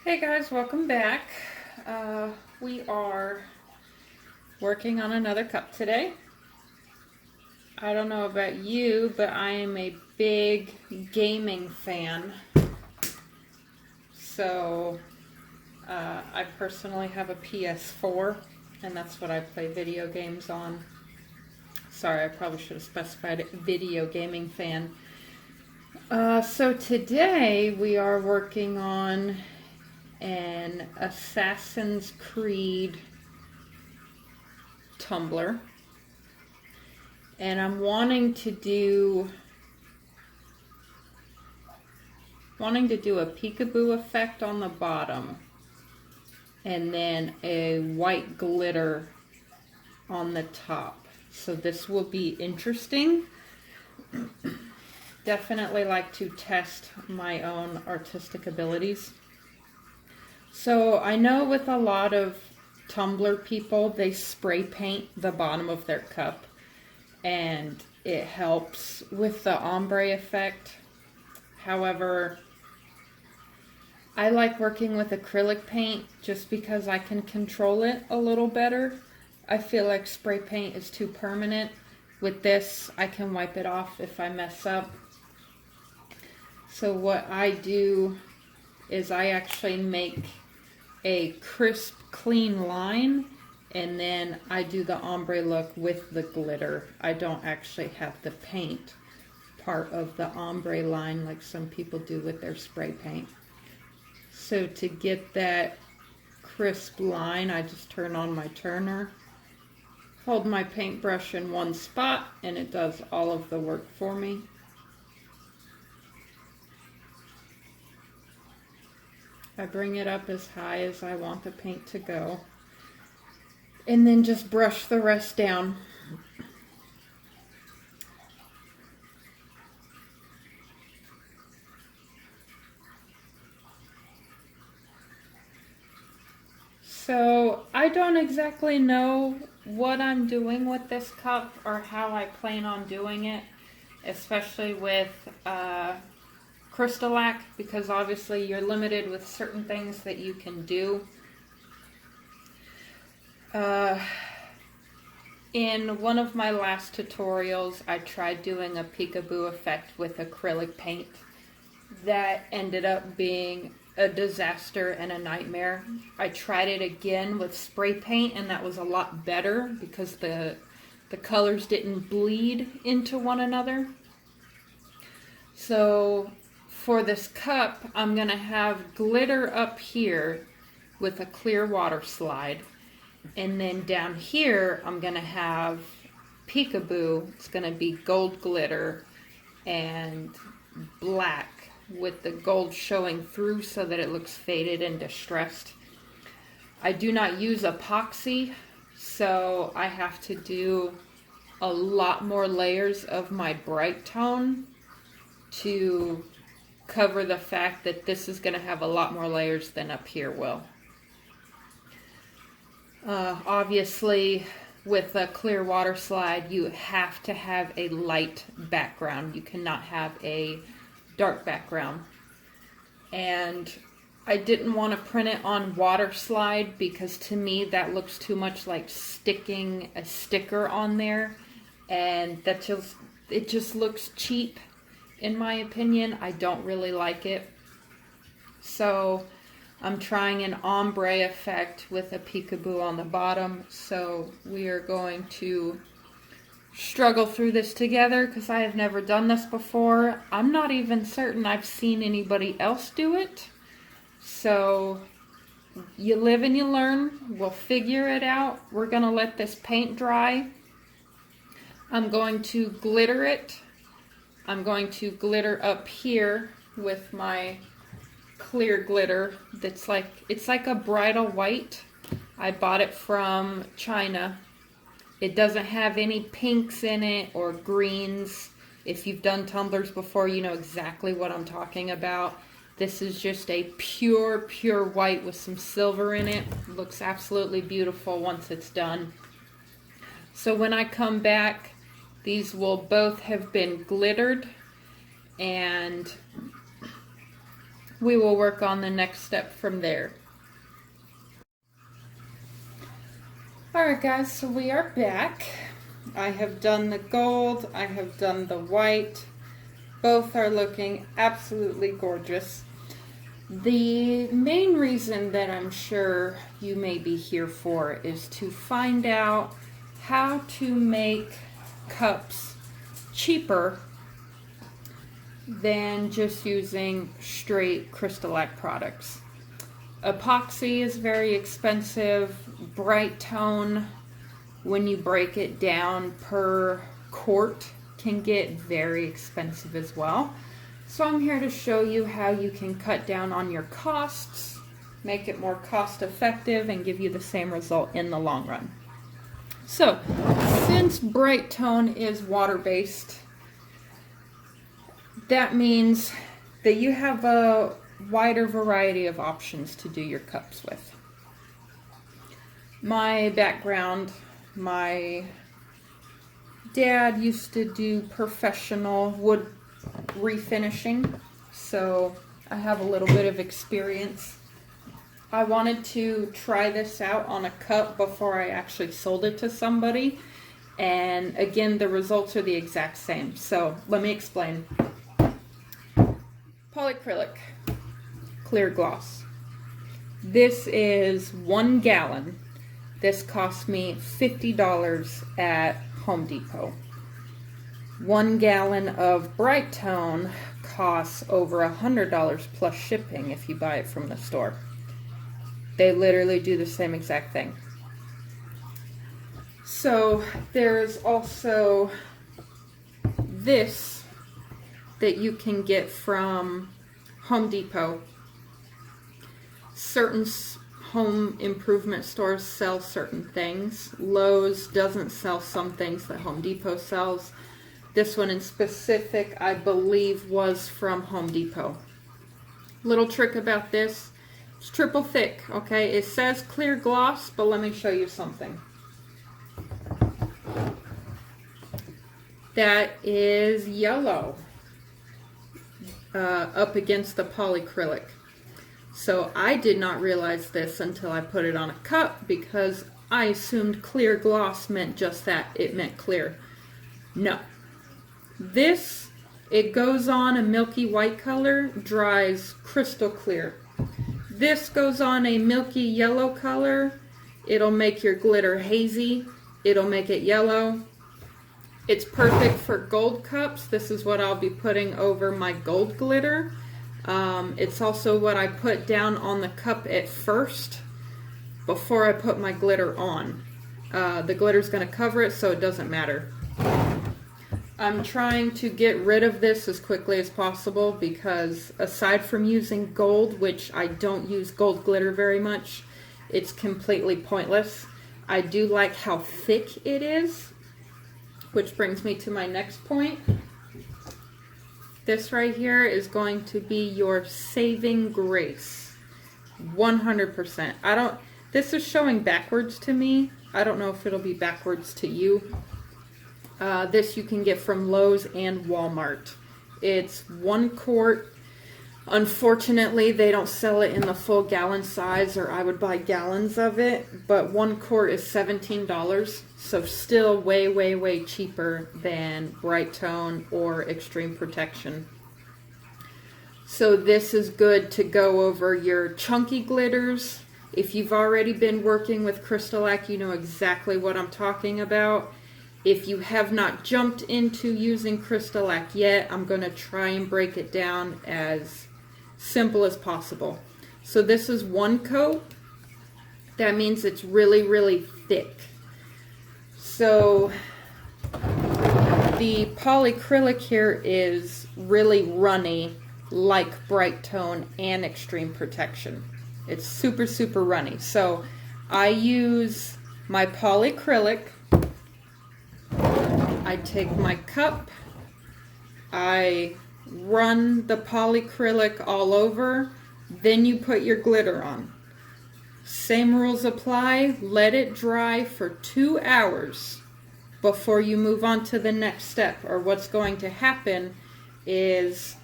Hey guys, welcome back. We are working on another cup today. I don't know about you, but I am a big gaming fan. So I personally have a PS4, and that's what I play video games on. Sorry, I probably should have specified it, video gaming fan. So today we are working on an Assassin's Creed tumbler, and I'm wanting to do a peekaboo effect on the bottom and then a white glitter on the top. So this will be interesting. Definitely like to test my own artistic abilities. So I know with a lot of tumbler people, they spray paint the bottom of their cup and it helps with the ombre effect. However, I like working with acrylic paint just because I can control it a little better. I feel like spray paint is too permanent. With this, I can wipe it off if I mess up. So what I do is I actually make a crisp, clean line, and then I do the ombre look with the glitter. I don't actually have the paint part of the ombre line like some people do with their spray paint. So to get that crisp line, I just turn on my turner, hold my paintbrush in one spot, and it does all of the work for me. I bring it up as high as I want the paint to go, and then just brush the rest down. So I don't exactly know what I'm doing with this cup or how I plan on doing it, especially with Crystalac, because obviously you're limited with certain things that you can do. In one of my last tutorials, I tried doing a peekaboo effect with acrylic paint. That ended up being a disaster and a nightmare. I tried it again with spray paint, and that was a lot better because the colors didn't bleed into one another. So for this cup, I'm going to have glitter up here with a clear water slide. And then down here, I'm going to have Peekaboo. It's going to be gold glitter and black with the gold showing through so that it looks faded and distressed. I do not use epoxy, so I have to do a lot more layers of my bright tone to cover the fact that this is going to have a lot more layers than up here will. Obviously, with a clear water slide, you have to have a light background. You cannot have a dark background. And I didn't want to print it on Waterslide because to me that looks too much like sticking a sticker on there, and it just looks cheap in my opinion. I don't really like it. So I'm trying an ombre effect with a peekaboo on the bottom. So we are going to struggle through this together because I have never done this before. I'm not even certain I've seen anybody else do it. So you live and you learn. We'll figure it out. We're going to let this paint dry. I'm going to glitter it. I'm going to glitter up here with my clear glitter it's like a bridal white. I bought it from China. It doesn't have any pinks in it or greens. If you've done tumblers before, you know exactly what I'm talking about. This is just a pure white with some silver in it. It looks absolutely beautiful once it's done. So when I come back, these will both have been glittered, and we will work on the next step from there. Alright guys, so we are back. I have done the gold, I have done the white. Both are looking absolutely gorgeous. The main reason that I'm sure you may be here for is to find out how to make cups cheaper than just using straight Crystalac products. Epoxy is very expensive. Bright tone, when you break it down per quart, can get very expensive as well. So I'm here to show you how you can cut down on your costs, make it more cost effective, and give you the same result in the long run. So, since bright tone is water-based, that means that you have a wider variety of options to do your cups with. My background, my dad used to do professional wood refinishing, so I have a little bit of experience. I wanted to try this out on a cup before I actually sold it to somebody, and again, the results are the exact same. So let me explain. Polyacrylic clear gloss. This is 1 gallon. This cost me $50 at Home Depot. 1 gallon of bright tone costs over $100 plus shipping if you buy it from the store. They literally do the same exact thing. So there's also this that you can get from Home Depot. Certain home improvement stores sell certain things. Lowe's doesn't sell some things that Home Depot sells. This one in specific, I believe, was from Home Depot. Little trick about this, it's triple thick, okay? It says clear gloss, but let me show you something. That is yellow up against the polyacrylic. So I did not realize this until I put it on a cup, because I assumed clear gloss meant just that. It meant clear. No. This, it goes on a milky white color, dries crystal clear. This goes on a milky yellow color. It'll make your glitter hazy. It'll make it yellow. It's perfect for gold cups. This is what I'll be putting over my gold glitter. It's also what I put down on the cup at first before I put my glitter on. The glitter's going to cover it, so it doesn't matter. I'm trying to get rid of this as quickly as possible because aside from using gold, which I don't use gold glitter very much, it's completely pointless. I do like how thick it is, which brings me to my next point. This right here is going to be your saving grace. 100%. This is showing backwards to me. I don't know if it'll be backwards to you. This you can get from Lowe's and Walmart. It's 1 quart. Unfortunately, they don't sell it in the full gallon size, or I would buy gallons of it, but 1 quart is $17, so still way, way, way cheaper than Bright Tone or Extreme Protection. So this is good to go over your chunky glitters. If you've already been working with Crystalac, you know exactly what I'm talking about. If you have not jumped into using Crystalac yet, I'm going to try and break it down as simple as possible. So this is 1 coat. That means it's really, really thick. So the polyacrylic here is really runny, like Bright Tone and Extreme Protection. It's super, super runny. So I use my polyacrylic. I take my cup. I run the polyacrylic all over, then you put your glitter on. Same rules apply. Let it dry for 2 hours before you move on to the next step, or what's going to happen is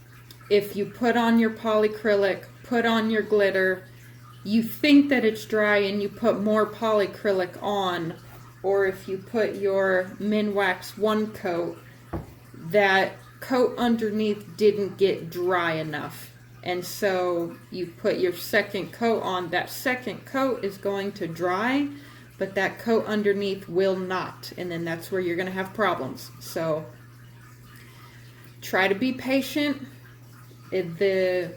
if you put on your polyacrylic, put on your glitter, you think that it's dry and you put more polyacrylic on, or if you put your Minwax 1 coat, that coat underneath didn't get dry enough. And so you put your second coat on, that second coat is going to dry, but that coat underneath will not. And then that's where you're going to have problems. So try to be patient. The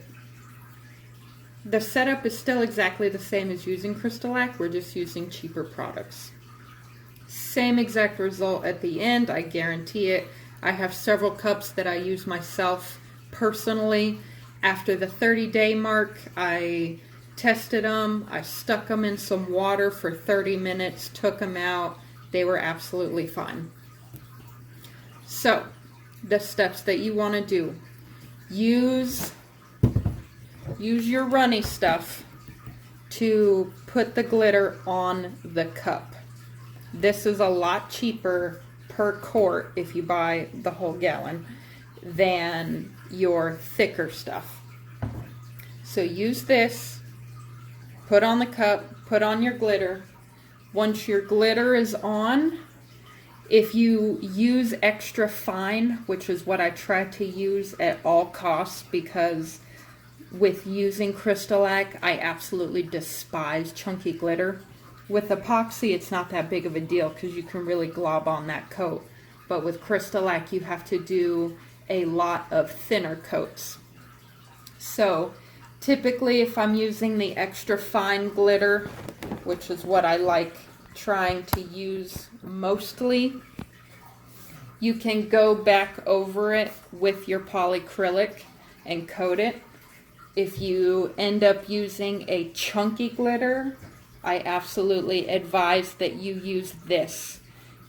setup is still exactly the same as using Crystalac. We're just using cheaper products. Same exact result at the end, I guarantee it. I have several cups that I use myself personally. After the 30-day mark, I tested them. I stuck them in some water for 30 minutes, took them out. They were absolutely fine. So, the steps that you want to do. Use your runny stuff to put the glitter on the cup. This is a lot cheaper per quart if you buy the whole gallon than your thicker stuff. So use this, put on the cup, put on your glitter. Once your glitter is on, if you use extra fine, which is what I try to use at all costs, because with using Crystalac, I absolutely despise chunky glitter. With epoxy, it's not that big of a deal because you can really glob on that coat. But with Crystalac, you have to do a lot of thinner coats. So typically, if I'm using the extra fine glitter, which is what I like trying to use mostly, you can go back over it with your polyacrylic and coat it. If you end up using a chunky glitter, I absolutely advise that you use this,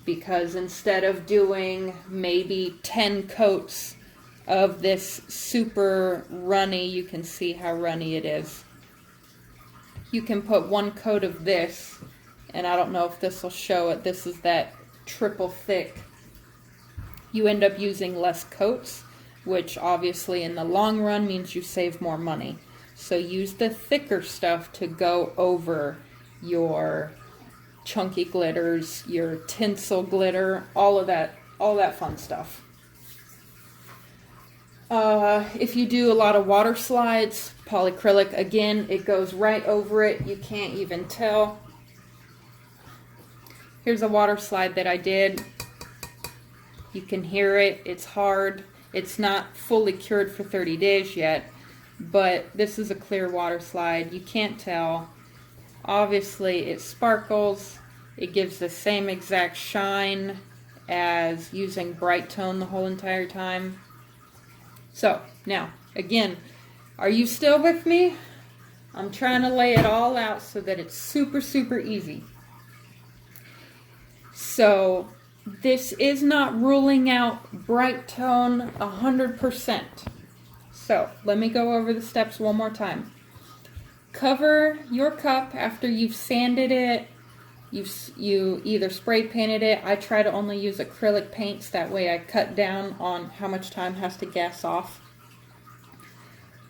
because instead of doing maybe 10 coats of this super runny, you can see how runny it is. You can put 1 coat of this, and I don't know if this will show it. This is that triple thick. You end up using less coats, which obviously in the long run means you save more money. So use the thicker stuff to go over your chunky glitters, your tinsel glitter, all of that fun stuff. If you do a lot of water slides, polyacrylic, again, it goes right over it. You can't even tell. Here's a water slide that I did. You can hear it. It's hard. It's not fully cured for 30 days yet, but this is a clear water slide. You can't tell. Obviously, it sparkles. It gives the same exact shine as using Bright Tone the whole entire time. So, now, again, are you still with me? I'm trying to lay it all out so that it's super, super easy. So, this is not ruling out Bright Tone 100%. So, let me go over the steps one more time. Cover your cup after you've sanded it. You either spray painted it. I try to only use acrylic paints. That way I cut down on how much time has to gas off.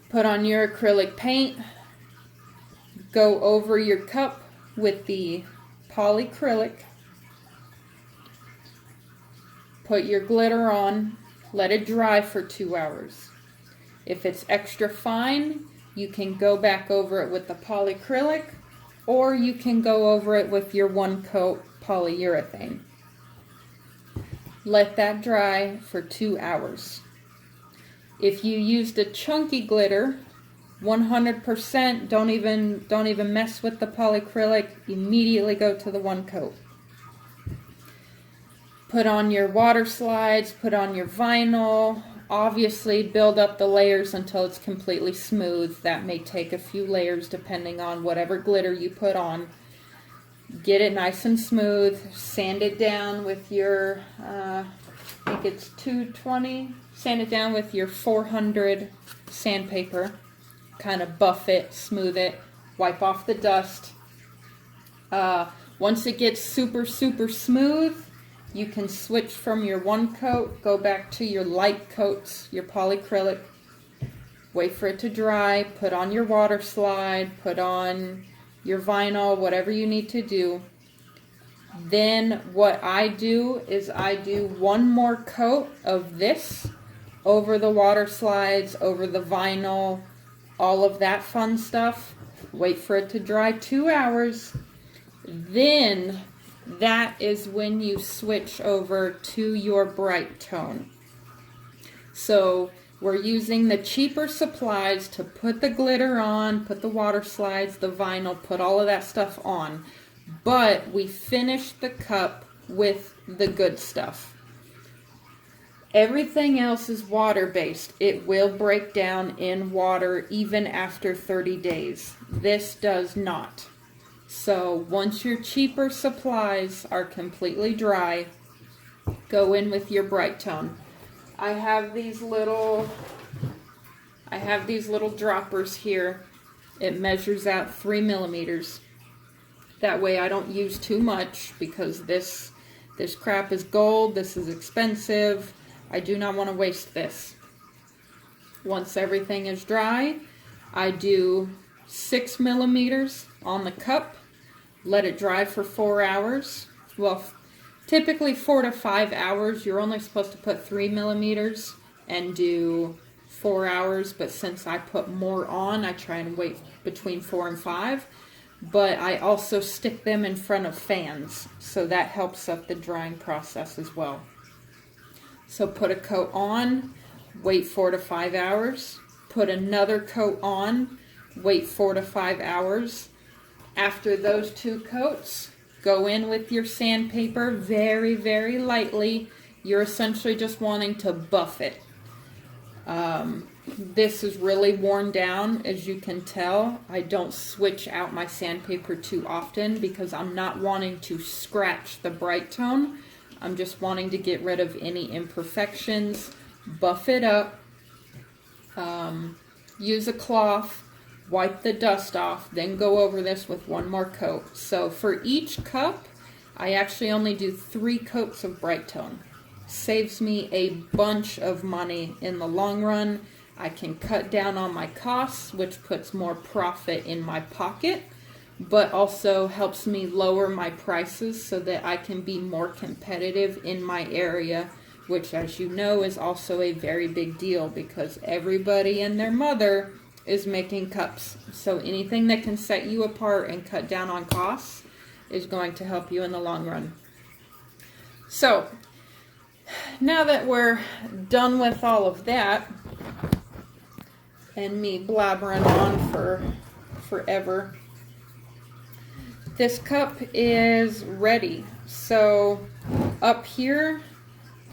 Put on your acrylic paint. Go over your cup with the polyacrylic. Put your glitter on. Let it dry for 2 hours. If it's extra fine, you can go back over it with the polyacrylic, or you can go over it with your 1 coat polyurethane. Let that dry for 2 hours. If you used a chunky glitter, 100%, don't even mess with the polyacrylic. Immediately go to the 1 coat. Put on your water slides, put on your vinyl. Obviously, build up the layers until it's completely smooth. That may take a few layers depending on whatever glitter you put on. Get it nice and smooth. Sand it down with your, I think it's 220. Sand it down with your 400 sandpaper. Kind of buff it, smooth it, wipe off the dust. Once it gets super, super smooth, you can switch from your 1 coat, go back to your light coats, your polyacrylic. wait for it to dry, put on your water slide, put on your vinyl, whatever you need to do. Then what I do is I do one more coat of this over the water slides, over the vinyl, all of that fun stuff. Wait for it to dry 2 hours. Then that is when you switch over to your bright tone. So we're using the cheaper supplies to put the glitter on, put the water slides, the vinyl, put all of that stuff on. But we finish the cup with the good stuff. Everything else is water-based. It will break down in water even after 30 days. This does not. So once your cheaper supplies are completely dry, go in with your bright tone. I have these little droppers here. It measures out 3 millimeters. That way I don't use too much, because this crap is gold. This is expensive. I do not want to waste this. Once everything is dry, I do 6 millimeters on the cup. Let it dry for 4 hours. Well, typically 4 to 5 hours. You're only supposed to put 3 millimeters and do 4 hours. But since I put more on, I try and wait between 4 and 5. But I also stick them in front of fans, so that helps up the drying process as well. So put a coat on, wait 4 to 5 hours, put another coat on, wait 4 to 5 hours. After those 2 coats, go in with your sandpaper very, very lightly. You're essentially just wanting to buff it. This is really worn down, as you can tell. I don't switch out my sandpaper too often because I'm not wanting to scratch the bright tone. I'm just wanting to get rid of any imperfections, buff it up, use a cloth, wipe the dust off, then go over this with one more coat. So for each cup, I actually only do 3 coats of bright tone. Saves me a bunch of money in the long run. I can cut down on my costs, which puts more profit in my pocket, but also helps me lower my prices so that I can be more competitive in my area, which, as you know, is also a very big deal because everybody and their mother is making cups. So anything that can set you apart and cut down on costs is going to help you in the long run. So now that we're done with all of that, and me blabbering on for forever, this cup is ready. So up here,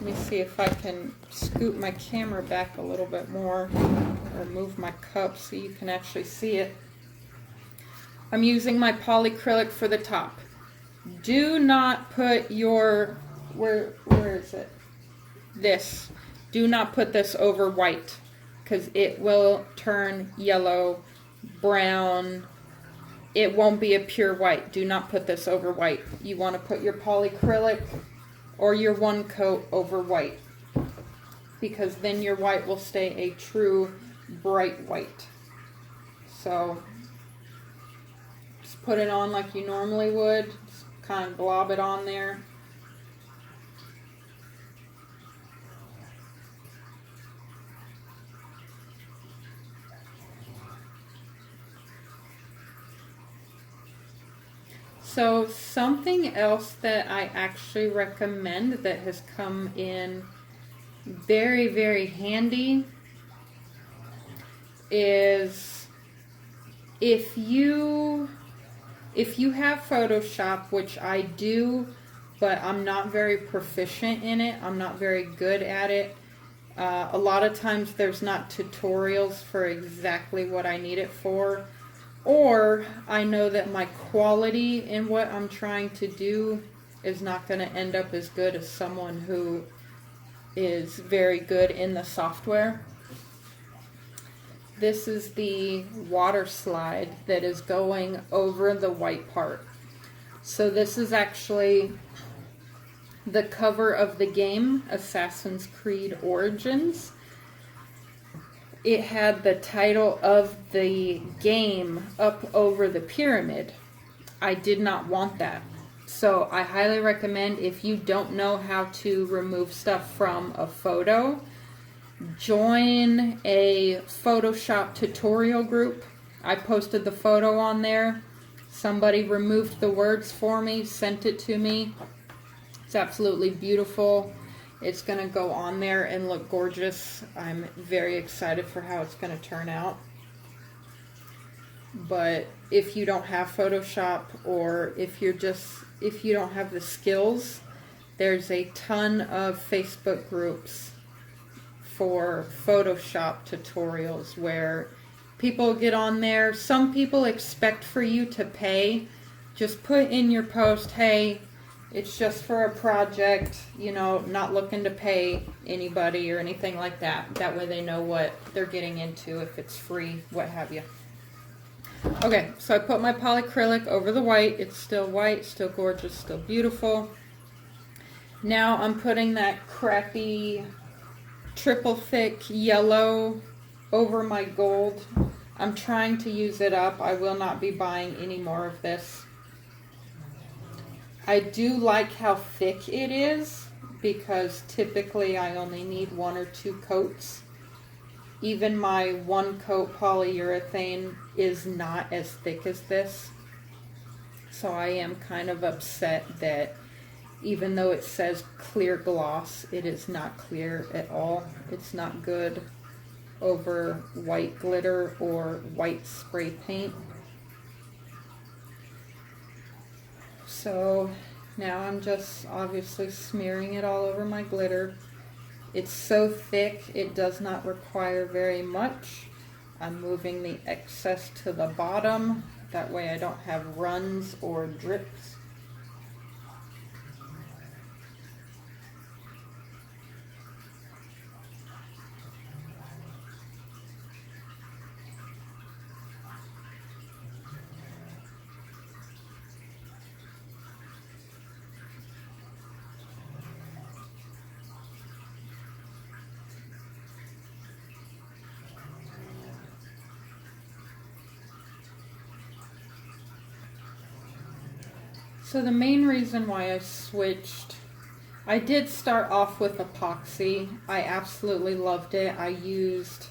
let me see if I can scoot my camera back a little bit more or move my cup so you can actually see it. I'm using my polyacrylic for the top. Do not put your, where is it? This. Do not put this over white, because it will turn yellow, brown. It won't be a pure white. Do not put this over white. You want to put your polyacrylic or your one coat over white, because then your white will stay a true bright white. So just put it on like you normally would. Just kind of blob it on there. So something else that I actually recommend that has come in very, very handy is if you have Photoshop, which I do, but I'm not very proficient in it. I'm not very good at it. A lot of times there's not tutorials for exactly what I need it for. Or I know that my quality in what I'm trying to do is not going to end up as good as someone who is very good in the software. This is the water slide that is going over the white part. So this is actually the cover of the game, Assassin's Creed Origins. it had the title of the game up over the pyramid. I did not want that. So I highly recommend, if you don't know how to remove stuff from a photo, join a Photoshop tutorial group. I posted the photo on there. Somebody removed the words for me, sent it to me. It's absolutely beautiful. It's going to go on there and look gorgeous. I'm very excited for how it's going to turn out. But if you don't have Photoshop, or if you don't have the skills, there's a ton of Facebook groups for Photoshop tutorials where people get on there. Some people expect for you to pay. Just put in your post, hey, it's just for a project, you know, not looking to pay anybody or anything like that. That way they know what they're getting into, if it's free, what have you. Okay, so I put my polyacrylic over the white. It's still white, still gorgeous, still beautiful. Now I'm putting that crappy triple thick yellow over my gold. I'm trying to use it up. I will not be buying any more of this. I do like how thick it is, because typically I only need 1 or 2 coats. Even my 1 coat polyurethane is not as thick as this. So I am kind of upset that even though it says clear gloss, it is not clear at all. It's not good over white glitter or white spray paint. So now I'm just obviously smearing it all over my glitter. It's so thick, it does not require very much. I'm moving the excess to the bottom. That way I don't have runs or drips. So the main reason why I switched, I did start off with epoxy. I absolutely loved it. I used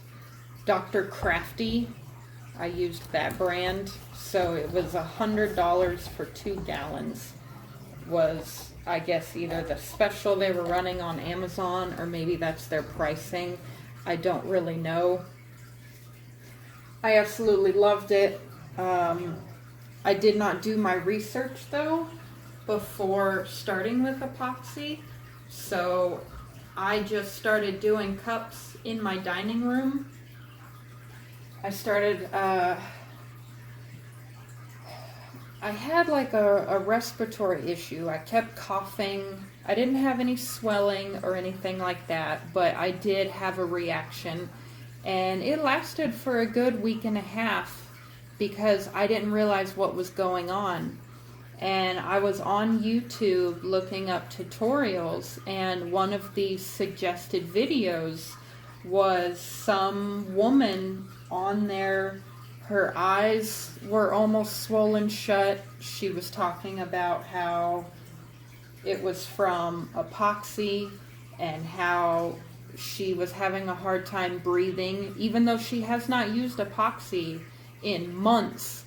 Dr. Crafty. I used that brand. So it was $100 for 2 gallons. Was, I guess, either the special they were running on Amazon, or maybe that's their pricing. I don't really know. I absolutely loved it. I did not do my research though before starting with epoxy, so I just started doing cups in my dining room. I started, I had like a respiratory issue. I kept coughing. I didn't have any swelling or anything like that, but I did have a reaction, and it lasted for a good week and a half. Because I didn't realize what was going on. And I was on YouTube looking up tutorials, and one of the suggested videos was some woman on there. Her eyes were almost swollen shut. She was talking about how it was from epoxy and how she was having a hard time breathing. Even though she has not used epoxy in months,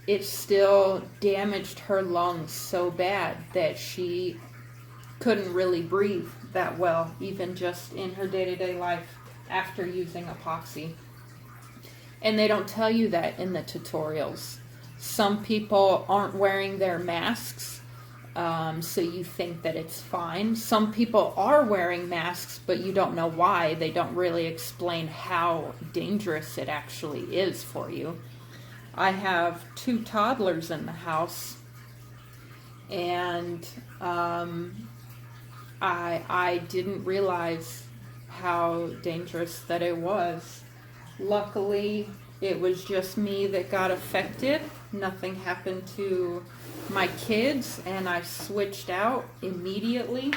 it still damaged her lungs so bad that she couldn't really breathe that well, even just in her day-to-day life after using epoxy. And they don't tell you that in the tutorials. Some people aren't wearing their masks, so you think that it's fine. Some people are wearing masks, but you don't know why. They don't really explain how dangerous it actually is for you. I have 2 toddlers in the house, and I didn't realize how dangerous that it was. Luckily, it was just me that got affected. Nothing happened to my kids, and I switched out immediately,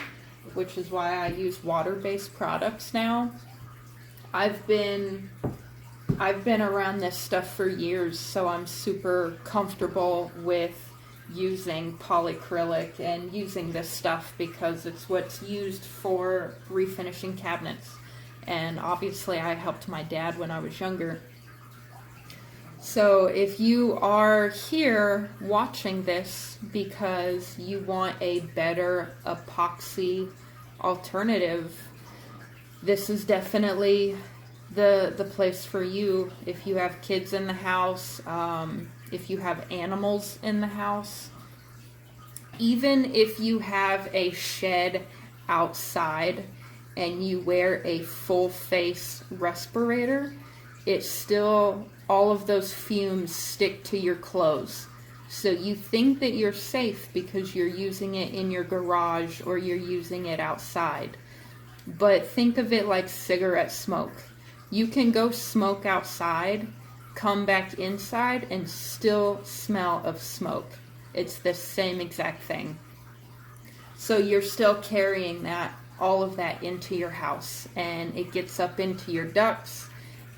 which is why I use water-based products now. I've been I've been around this stuff for years, so I'm super comfortable with using polyacrylic and using this stuff because it's what's used for refinishing cabinets. And obviously I helped my dad when I was younger. So if you are here watching this because you want a better epoxy alternative, this is definitely the place for you. If you have kids in the house, if you have animals in the house, even if you have a shed outside and you wear a full face respirator, it's still, all of those fumes stick to your clothes. So you think that you're safe because you're using it in your garage or you're using it outside. But think of it like cigarette smoke. You can go smoke outside, come back inside, and still smell of smoke. It's the same exact thing. So you're still carrying that, all of that into your house, and it gets up into your ducts.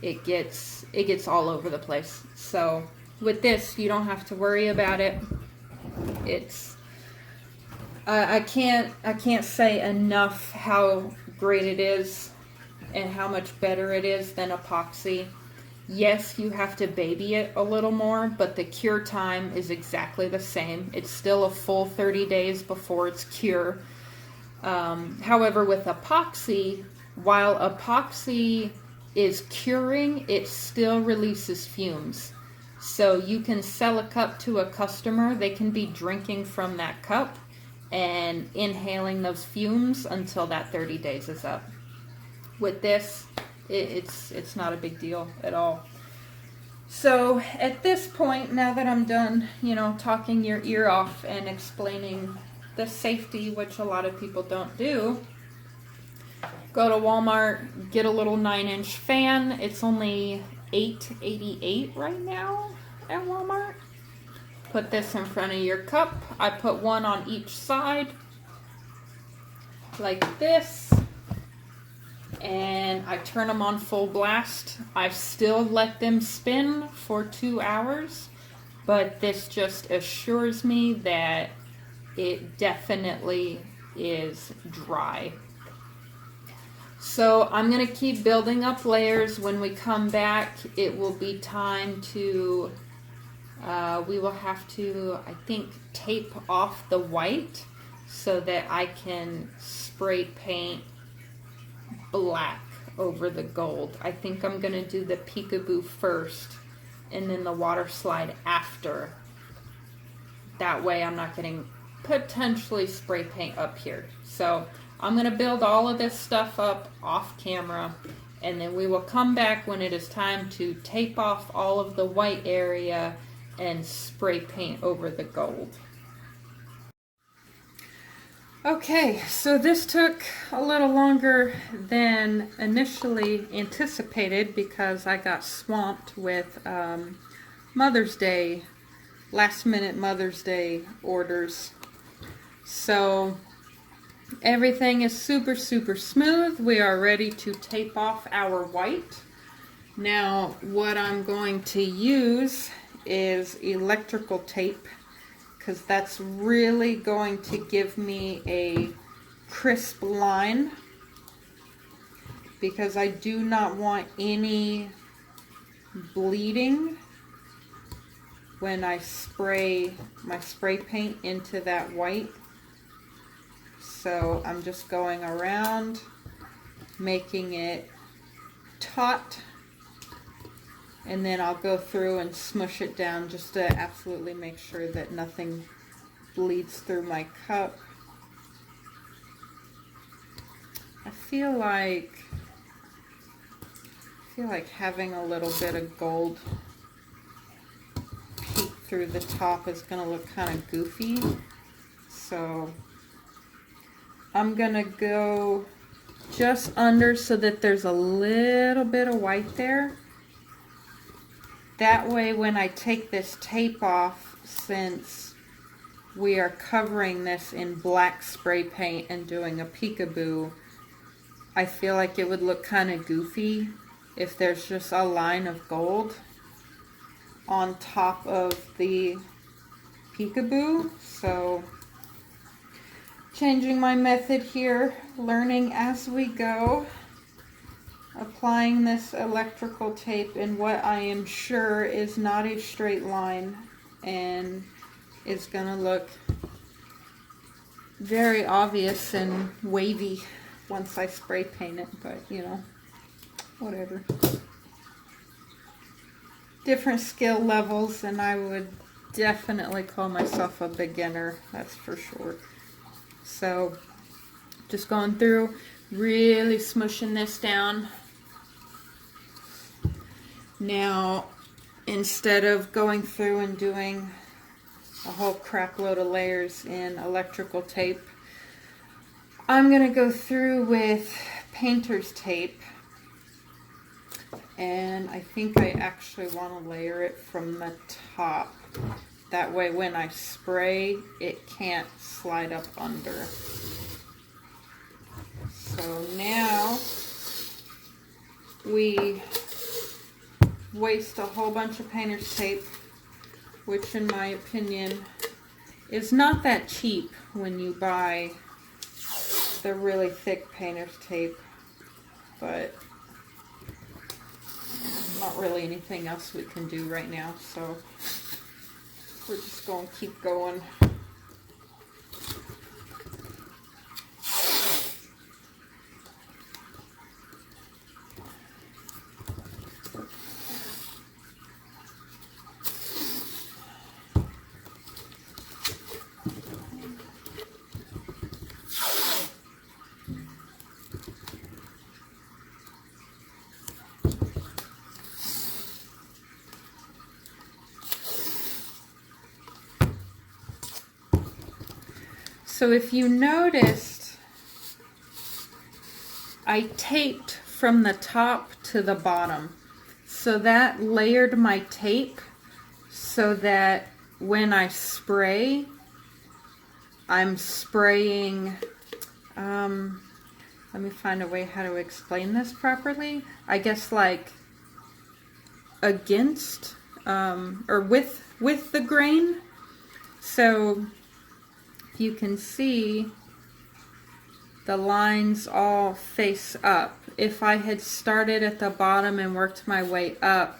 It gets all over the place. So with this, you don't have to worry about it. It's I can't say enough how great it is and how much better it is than epoxy. Yes, you have to baby it a little more, but the cure time is exactly the same. It's still a full 30 days before it's cure. However, with epoxy, while epoxy is curing, it still releases fumes. So you can sell a cup to a customer, they can be drinking from that cup and inhaling those fumes until that 30 days is up. With this, it's not a big deal at all. So at this point, now that I'm done, talking your ear off and explaining the safety, which a lot of people don't do, go to Walmart, get a little 9-inch fan. It's only $8.88 right now at Walmart. Put this in front of your cup. I put one on each side, like this. And I turn them on full blast. I still let them spin for 2 hours, but this just assures me that it definitely is dry. So I'm going to keep building up layers. When we come back, it will be time to, we will have to, I think, tape off the white so that I can spray paint black over the gold. I think I'm going to do the Peekaboo first and then the Waterslide after. That way I'm not getting potentially spray paint up here. So I'm going to build all of this stuff up off camera, and then we will come back when it is time to tape off all of the white area and spray paint over the gold. Okay, so this took a little longer than initially anticipated because I got swamped with Mother's Day, last minute Mother's Day orders. So everything is super smooth. We are ready to tape off our white. Now what I'm going to use is electrical tape, because that's really going to give me a crisp line, because I do not want any bleeding when I spray my spray paint into that white. So I'm just going around making it taut, and then I'll go through and smush it down just to absolutely make sure that nothing bleeds through my cup. I feel like having a little bit of gold peek through the top is going to look kind of goofy. So I'm going to go just under so that there's a little bit of white there. That way when I take this tape off, since we are covering this in black spray paint and doing a peekaboo, I feel like it would look kind of goofy if there's just a line of gold on top of the Peekaboo. So changing my method here, learning as we go, applying this electrical tape in what I am sure is not a straight line and is gonna look very obvious and wavy once I spray paint it, but you know, whatever. Different skill levels, and I would definitely call myself a beginner, that's for sure. So just going through, really smushing this down. Now, instead of going through and doing a whole crap load of layers in electrical tape, I'm going to go through with painter's tape, and I think I actually want to layer it from the top. That way when I spray, it can't slide up under. So now we waste a whole bunch of painter's tape, which in my opinion is not that cheap when you buy the really thick painter's tape, but not really anything else we can do right now, so we're just going to keep going. So if you noticed, I taped from the top to the bottom. So that layered my tape so that when I spray, I'm spraying, let me find a way how to explain this properly. I guess like against, or with the grain. So you can see the lines all face up. If I had started at the bottom and worked my way up,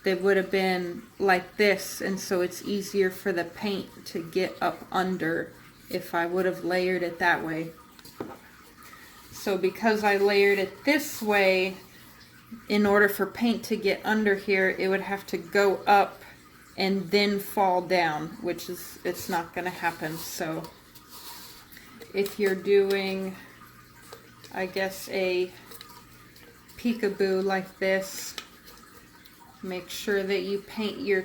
they would have been like this, and so it's easier for the paint to get up under if I would have layered it that way. So because I layered it this way, in order for paint to get under here, it would have to go up and then fall down, which is, it's not going to happen. So if you're doing, I guess, a Peekaboo like this, make sure that you paint your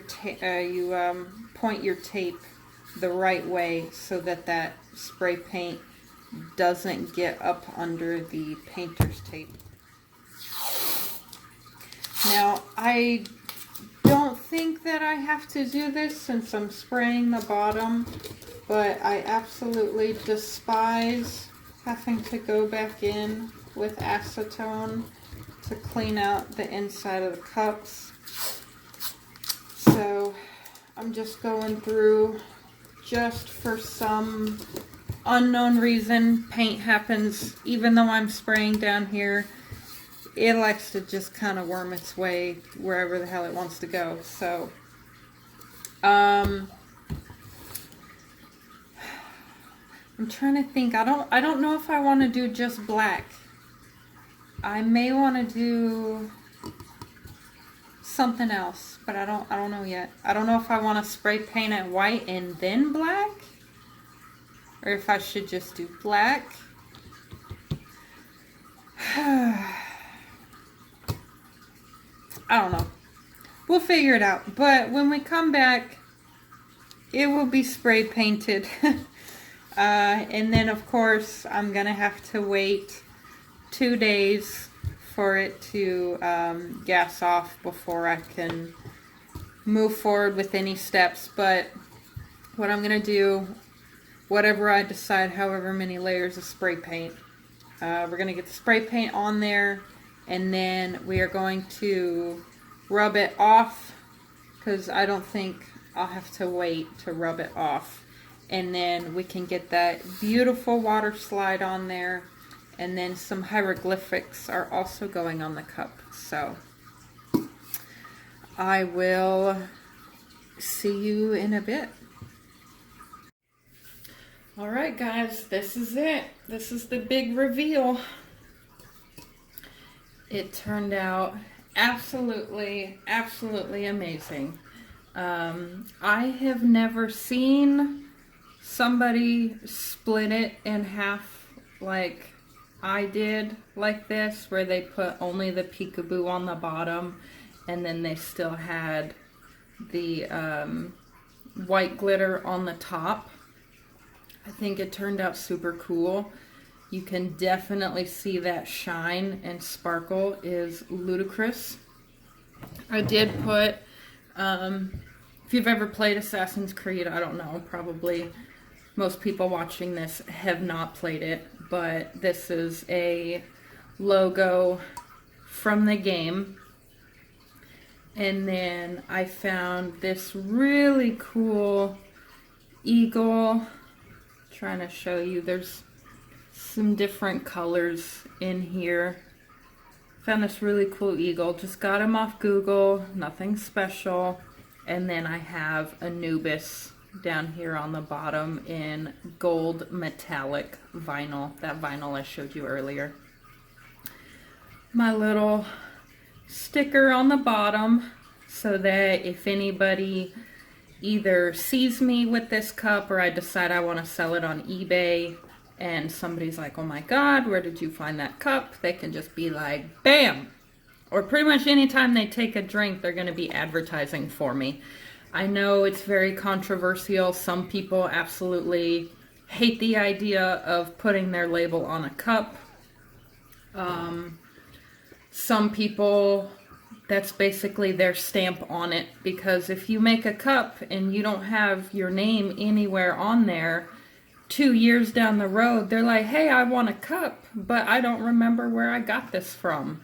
point your tape the right way so that that spray paint doesn't get up under the painter's tape. Now, I don't think that I have to do this since I'm spraying the bottom, but I absolutely despise having to go back in with acetone to clean out the inside of the cups. So I'm just going through, just for some unknown reason, paint happens, even though I'm spraying down here, it likes to just kind of worm its way wherever the hell it wants to go. So, I'm trying to think. I don't know if I want to do just black. I may want to do something else, but I don't know yet. I don't know if I want to spray paint it white and then black, or if I should just do black. I don't know. We'll figure it out. But when we come back, it will be spray painted. And then, of course, I'm going to have to wait 2 days for it to gas off before I can move forward with any steps. But what I'm going to do, whatever I decide, however many layers of spray paint, we're going to get the spray paint on there, and then we are going to rub it off, because I don't think I'll have to wait to rub it off. And then we can get that beautiful water slide on there, and then some hieroglyphics are also going on the cup. So I will see you in a bit. Alright guys, this is it. This is the big reveal. It turned out absolutely amazing. I have never seen somebody split it in half like I did like this, where they put only the Peekaboo on the bottom and then they still had the white glitter on the top. I think it turned out super cool. You can definitely see that shine and sparkle is ludicrous. I did put, if you've ever played Assassin's Creed, I don't know, probably most people watching this have not played it, but this is a logo from the game. And then I found this really cool eagle. Trying to show you, there's some different colors in here. Found this really cool eagle, just got him off Google, nothing special. And then I have Anubis down here on the bottom in gold metallic vinyl, that vinyl I showed you earlier. My little sticker on the bottom, so that if anybody either sees me with this cup or I decide I want to sell it on eBay and somebody's like, oh my god, where did you find that cup? They can just be like, bam! Or pretty much anytime they take a drink, they're going to be advertising for me. I know it's very controversial. Some people absolutely hate the idea of putting their label on a cup. Some people, that's basically their stamp on it, because if you make a cup and you don't have your name anywhere on there, 2 years down the road, they're like, hey, I want a cup, but I don't remember where I got this from.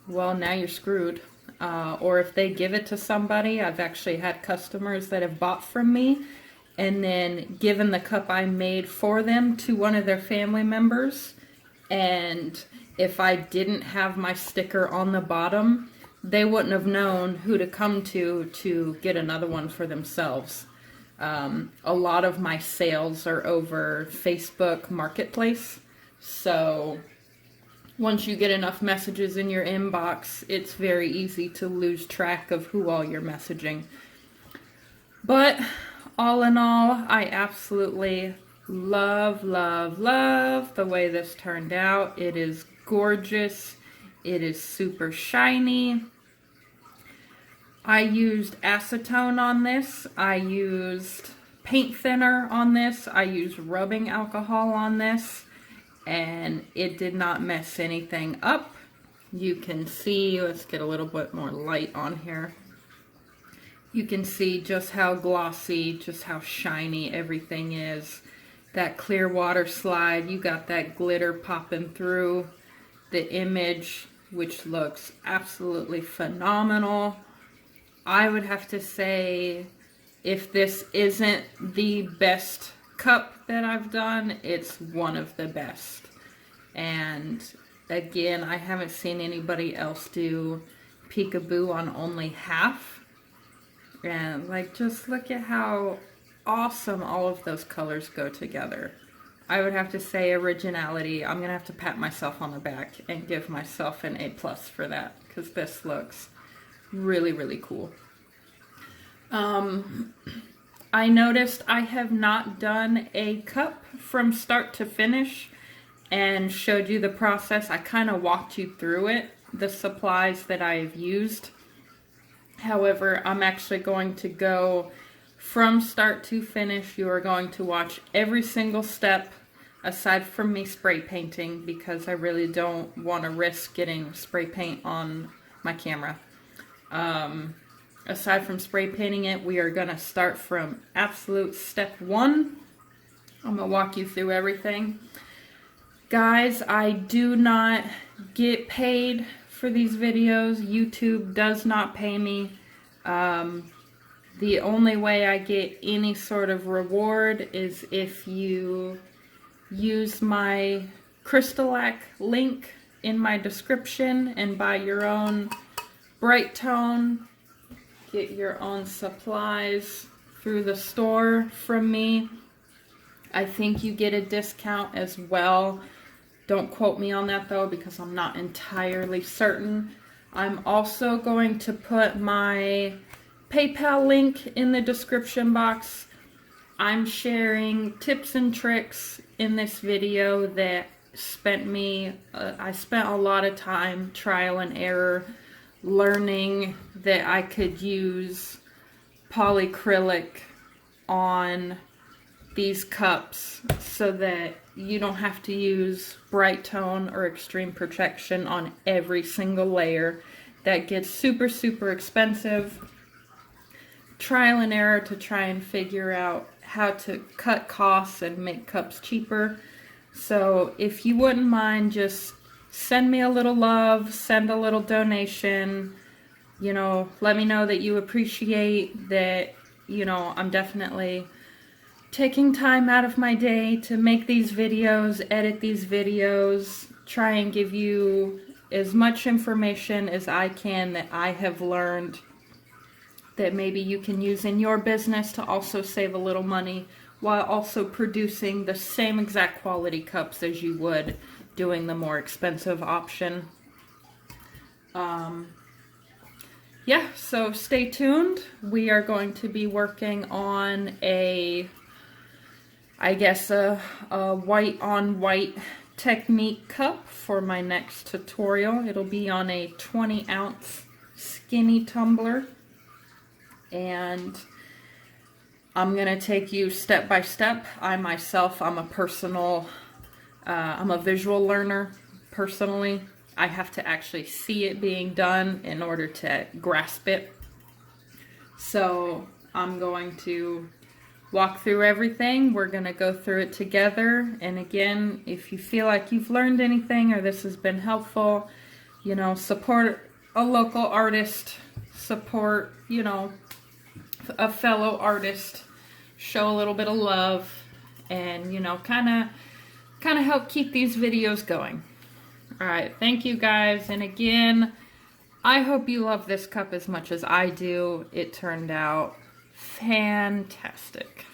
Well, now you're screwed. Or if they give it to somebody, I've actually had customers that have bought from me and then given the cup I made for them to one of their family members, and if I didn't have my sticker on the bottom, they wouldn't have known who to come to get another one for themselves. A lot of my sales are over Facebook Marketplace, so once you get enough messages in your inbox, it's very easy to lose track of who all you're messaging. But all in all, I absolutely love the way this turned out. It is gorgeous. It is super shiny. I used acetone on this. I used paint thinner on this. I used rubbing alcohol on this. And it did not mess anything up. You can see, let's get a little bit more light on here. You can see just how glossy, just how shiny everything is. That clear water slide, you got that glitter popping through the image, which looks absolutely phenomenal. I would have to say, if this isn't the best cup that I've done, it's one of the best. And again, I haven't seen anybody else do Peekaboo on only half. And like, just look at how awesome all of those colors go together. I would have to say originality. I'm gonna have to pat myself on the back and give myself an A+ for that, because this looks really cool. I noticed I have not done a cup from start to finish and showed you the process. I kind of walked you through it, the supplies that I've used. However, I'm actually going to go from start to finish. You are going to watch every single step aside from me spray painting, because I really don't want to risk getting spray paint on my camera. Aside from spray painting it, we are going to start from absolute step 1. I'm going to walk you through everything. Guys, I do not get paid for these videos. YouTube does not pay me. The only way I get any sort of reward is if you use my Crystalac link in my description and buy your own bright tone, get your own supplies through the store from me. I think you get a discount as well. Don't quote me on that though, because I'm not entirely certain. I'm also going to put my PayPal link in the description box. I'm sharing tips and tricks in this video that I spent a lot of time trial and error learning that I could use polyacrylic on these cups so that you don't have to use bright tone or extreme protection on every single layer. That gets super, super expensive. Trial and error to try and figure out how to cut costs and make cups cheaper. So if you wouldn't mind, just send me a little love, send a little donation, you know, let me know that you appreciate that, you know, I'm definitely taking time out of my day to make these videos, edit these videos, try and give you as much information as I can that I have learned that maybe you can use in your business to also save a little money while also producing the same exact quality cups as you would doing the more expensive option. Yeah, so stay tuned. We are going to be working on a white on white technique cup for my next tutorial. It'll be on a 20-ounce skinny tumbler. And I'm going to take you step by step. I'm a visual learner personally. I have to actually see it being done in order to grasp it. So I'm going to walk through everything. We're going to go through it together. And again, if you feel like you've learned anything or this has been helpful, you know, support a local artist, support, you know, a fellow artist, show a little bit of love, and, you know, kind of help keep these videos going. All right, thank you guys. And again, I hope you love this cup as much as I do. It turned out fantastic.